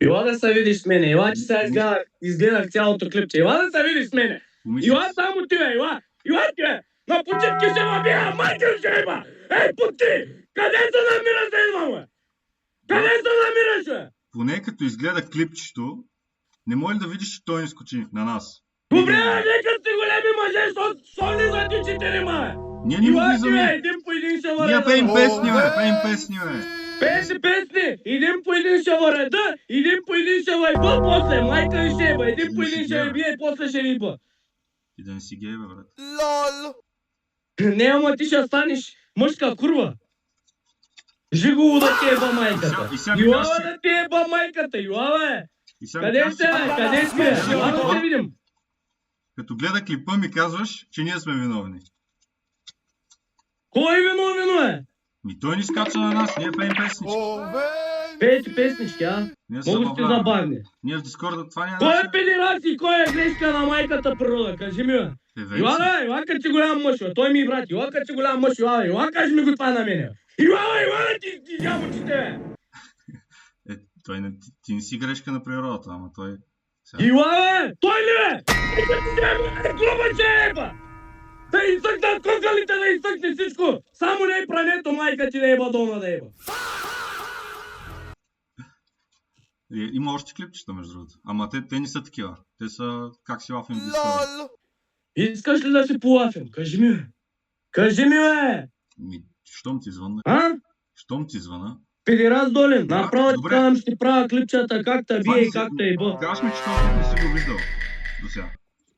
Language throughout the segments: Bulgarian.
Ела да се видиш с мене, ела, че сега изгледах цялото клипче. Ела да се видиш с мене. Ела само ти, ела. Ела ти, на почивки ще ма бия, майка ще има. Ей, пути, къде се намираш да идвам, бе? Къде се намираш, бе? Поне като изгледа клипчето, не може ли да видиш, че той не скочи на нас? Добре, нека сте големи мъже, що не за ти четирима, бе? Ние не му Ела ти, влизаме. един по един ще върна. Ние пеем песни, бе, пеем песни, бе. Песни! Един по един ще върда, един по един ще вайба после, майка и ще еба, един по един ще бие, после ще виба. И да не си гей, бе, брат. LOL. Не, ама ти ще станеш мъжка курва. Жигово да ти еба майката. Юла да ти еба майката, юла бе. Къде сте, бе? Къде сте? Юла да се видим. Като гледа клипа ми казваш, че ние сме виновни. Кой е виновен, бе? Той ни скача на нас, ние пеем песнички. Пейте песнички, а? Много сте забавни. Ние в Дискорда, това не е Кой наша... е педераци? Кой е грешка на майката природа? Кажи ми, бе. Ила, ила, като си голям мъж, бе. Той ми брат. Ила, като си голям мъж, ила, кажи ми го това на мене. Ила, ти дяволчите, бе. Той не... Ти не си грешка на природата, ама той... Ила, бе! Той ли, бе? Глупаче, еба! Да изсъкнат кукалите, да изсъкне всичко! Само не е прането, майка ти да еба долна да еба. Има още клипчета, между другото. Ама те не са такива. Те са как си лафим в Дискорда. Искаш ли да си полафим? Кажи ми, бе. Кажи ми, бе! Щом ти звънна? А? Щом ти звъна? Педерас долен, направо ти добре. казвам, ще правя клипчета как те бие и как те еба. Кажеш ми, че този клип не си го виждал до сега.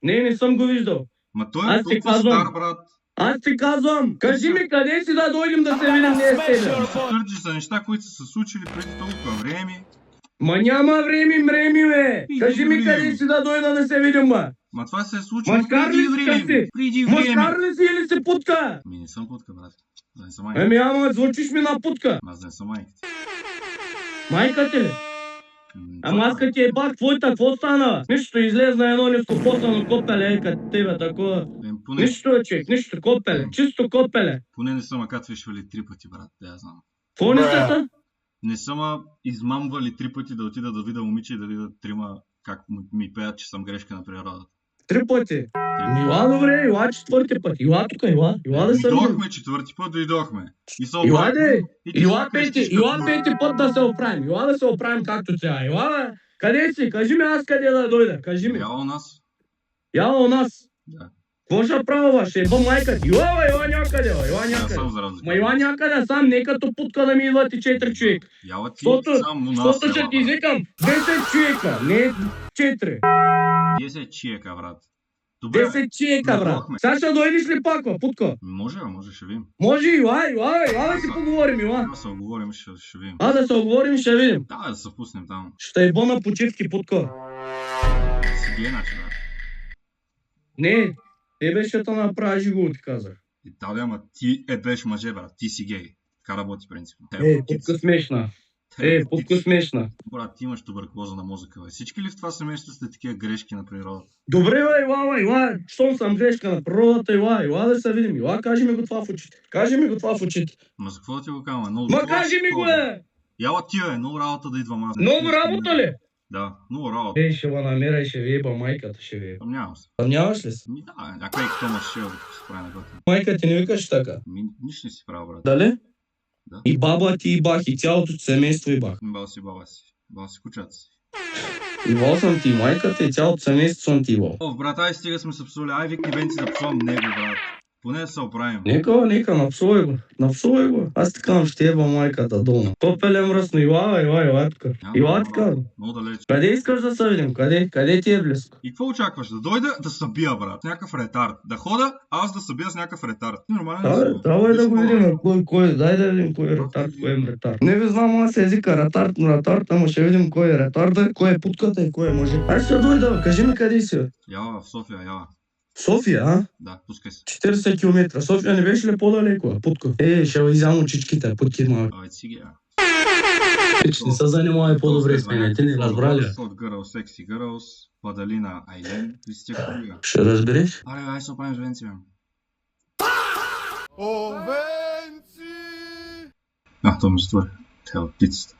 Не съм го виждал. Ма той Аз е ти толкова казвам. стар, брат. Аз ти казвам, кажи ми къде си да дойдем да се видим ние с тебе. Твърдиш за неща, които са се случили преди толкова време. Ма няма време, бе. Кажи ми къде си да дойда да се видим, бе. Ма това се е случило Маскар ли преди си, време. къси? Преди време. Маскар ли си или си путка? Не съм путка, брат. Да не съм майка. Еми, ама звучиш ми на путка. Аз да не съм майка. Майка ти ли? Ама аз като ти е бах твоята, какво стана? Нищо, излезна едно нископосано копеле, като тебе, такова. Нищо, човек, нищо, копеле, чисто копеле. Поне не са ма катвишвали 3 пъти, брат, да я знам. Какво не са? Не са ма измамвали 3 пъти да отида да видя момиче и да видя трима как ми пеят, че съм грешка на природата. 3 пъти? Ила, добре, ила 4-ти път. Ила тук, ила да се видим. Дойдохме 4-ти път, дойдохме. Ила де, ила 5-ти път да се оправим. Ила да се оправим както трябва. Ила, бе. Къде си? Кажи ми аз къде да дойда. Кажи ми. Яла у нас. Яла у нас? Да. Какво ще правя, бе? Ще еба майка ти. Ила някъде, бе. Ила някъде. Съм за разлика. Ма ила някъде сам, не като путка да ми идват и 4 човека. Яла ти сам у нас. Защото ще ти извикам 10 човека, не 4. 10 човека, брат. Добре, 10 човека, брат. Сега ще дойдеш ли пак, бе, путка? Може, ще видим. Може, ила да си поговорим, ила. Да се оговорим, ще видим. Да се оговорим, ще видим. Да се пуснем там. Ще еба на почивки, путка. Си гей, значи, брат. Не, тебе ще те направя живо, ти казах. Да, ама ти беше мъже, брат. Ти си гей. Така работи принципно. Путка смешна. Путка смешна. Брат, ти имаш туберкулоза на мозъка, бе. Всички ли в това семейство сте такива грешки на природата? Добре, бе, ила. Щом съм грешка на природата, ила да се видим. Ила, кажи ми го това в очите. Ма за какво да ти го кажа? Ма кажи ми го, бе! Яла ти, бе, много работа да идвам аз. Много работа ли? Да, много работа. Ще ме намеря и ще ви еба майката, ще ви еба. Съмнявам се. Съмняваш ли се? Да, някой Томас ще се прави на готвен. Майка ти не викаш така? Нищо не си правил, брат. Дали? Да. И баба ти и бах, и цялото семейство и бах. Бал си баба си. Бал си кучата си. Ивал съм ти майката и цялото семейство съм ти ивал. Брат, ай стига сме се псували. Ай викни Венци да псувам него, брат. Поне да се оправим. Нека, напсувай го. Аз ти казвам, ще еба майката долна. Попеле мръсно, ила тук. Ила ти казвам. Много далеч. Къде искаш да се видим? Къде ти е близко? И какво очакваш? Да дойда да се бия, брат. С някакъв ретард. Да хода, аз да се бия с някакъв ретард. Ти нормално Давай да го видим. Дай да видим кой е ретард, кой е ретард. Не ви знам аз езика ретард, ама ще видим кой е ретарда, кой е путката и кой е мъже. Аз ще дойда, кажи ми къде си. Яла, в София, яла. София, а? Да, пускай се. 40 км. София не беше ли по-далеко? Путко. Ще изям очичките, путки малки. Абе, си ги, Не се занимавай по-добре с мен, ти не разбрали. Hot Girls, Sexy Girls, Падалина, Айлен, ти си тях колега. Ще разбереш? Аре, ай се оправим с Венци, бе. Венци! То ми затвори. Тел, птицата.